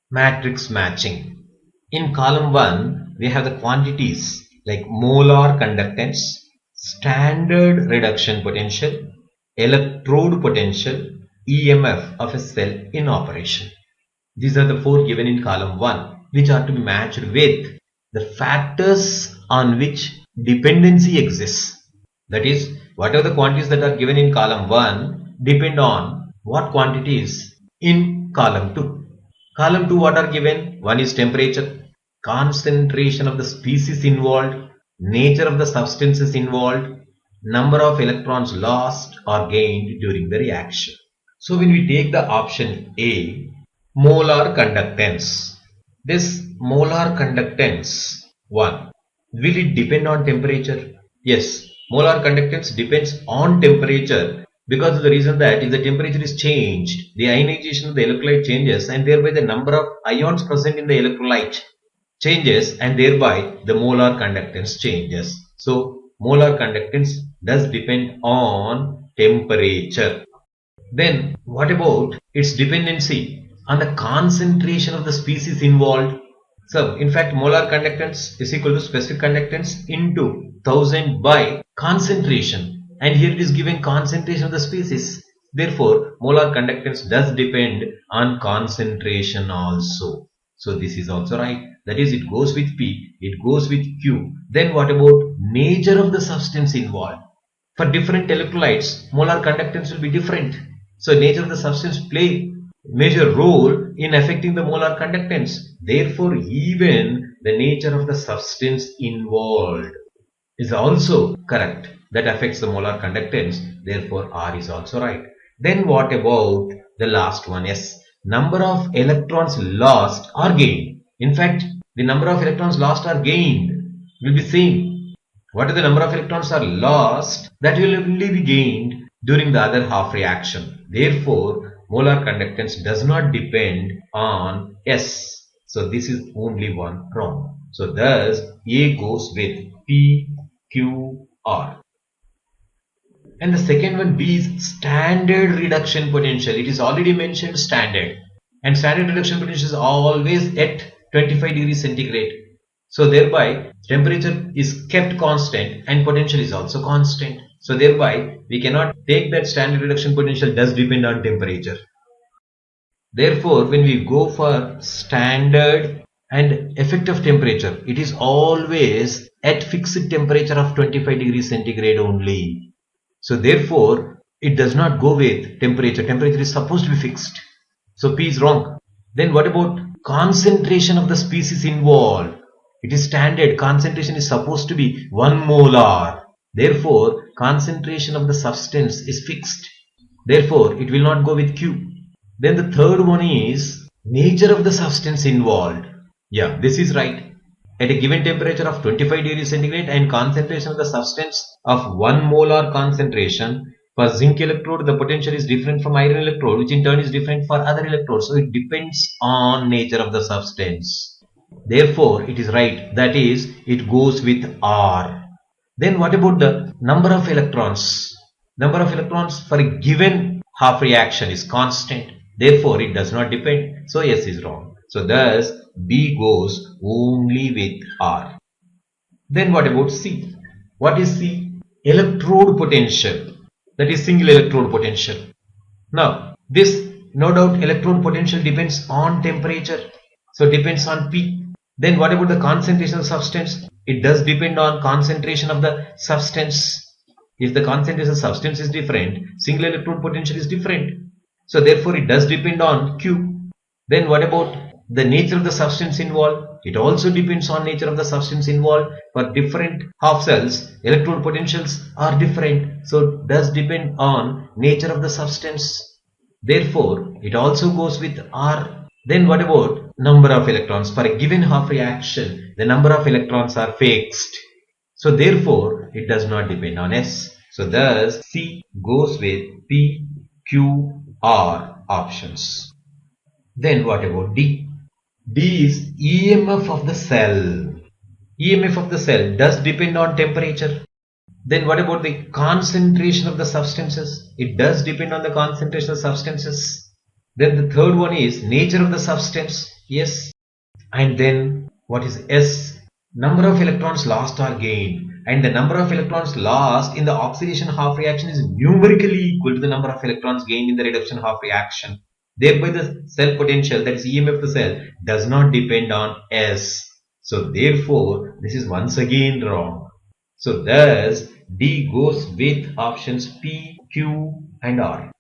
Matrix matching. In column 1, we have the quantities like molar conductance, standard reduction potential, electrode potential, EMF of a cell in operation. These are the four given in column 1, which are to be matched with the factors on which dependency exists. That is, whatever the quantities that are given in column 1 depend on what quantities in column 2. Column 2 what are given? One is temperature, concentration of the species involved, nature of the substances involved, number of electrons lost or gained during the reaction. So when we take the option A, molar conductance, this molar conductance 1, will it depend on temperature? Yes, molar conductance depends on temperature because of the reason that if the temperature is changed, the ionization of the electrolyte changes and thereby the number of ions present in the electrolyte changes and thereby the molar conductance changes. So molar conductance does depend on temperature. Then what about its dependency on the concentration of the species involved? So in fact molar conductance is equal to specific conductance into 1000 by concentration, and here it is given concentration of the species. Therefore molar conductance does depend on concentration also. So this is also right. That is, it goes with P, it goes with Q. Then what about nature of the substance involved? For different electrolytes, molar conductance will be different. So nature of the substance play major role in affecting the molar conductance. Therefore, even the nature of the substance involved is also correct. That affects the molar conductance. Therefore, R is also right. Then what about the last one? Yes, number of electrons lost or gained. In fact, the number of electrons lost or gained will be same. What is the number of electrons are lost? That will only be gained during the other half reaction. Therefore, molar conductance does not depend on S. So this is only one wrong. So thus A goes with P, Q, R. And the second one, B, is standard reduction potential. It is already mentioned standard. And standard reduction potential is always at 25 degrees centigrade. So thereby temperature is kept constant and potential is also constant. So thereby we cannot take that standard reduction potential does depend on temperature. Therefore when we go for standard and effective temperature, it is always at fixed temperature of 25 degrees centigrade only. So therefore it does not go with temperature. Temperature is supposed to be fixed. So P is wrong. Then what about concentration of the species involved? It is standard. Concentration is supposed to be 1 molar. Therefore, concentration of the substance is fixed. Therefore, it will not go with Q. Then the third one is nature of the substance involved. Yeah, this is right. At a given temperature of 25 degrees centigrade and concentration of the substance of 1 molar concentration, for zinc electrode, the potential is different from iron electrode, which in turn is different for other electrodes. So it depends on nature of the substance. Therefore, it is right. That is, it goes with R. Then what about the number of electrons? Number of electrons for a given half reaction is constant. Therefore, it does not depend. So S is wrong. So thus, B goes only with R. Then what about C? What is C? Electrode potential. That is single electrode potential. Now, this no doubt electrode potential depends on temperature. So depends on P. Then what about the concentration of substance? It does depend on concentration of the substance. If the concentration of substance is different, single electrode potential is different. So therefore it does depend on Q. Then what about the nature of the substance involved? It also depends on nature of the substance involved. For different half cells, electrode potentials are different. So it does depend on nature of the substance. Therefore, it also goes with R. Then what about number of electrons? For a given half reaction, the number of electrons are fixed. So therefore, it does not depend on S. So thus, C goes with P, Q, R options. Then what about D? D is EMF of the cell. EMF of the cell does depend on temperature. Then what about the concentration of the substances? It does depend on the concentration of substances. Then the third one is nature of the substance. Yes. And then what is S? Number of electrons lost or gained. And the number of electrons lost in the oxidation half reaction is numerically equal to the number of electrons gained in the reduction half reaction. Thereby the cell potential, that is EMF of the cell, does not depend on S. So therefore this is once again wrong. So thus D goes with options P, Q and R.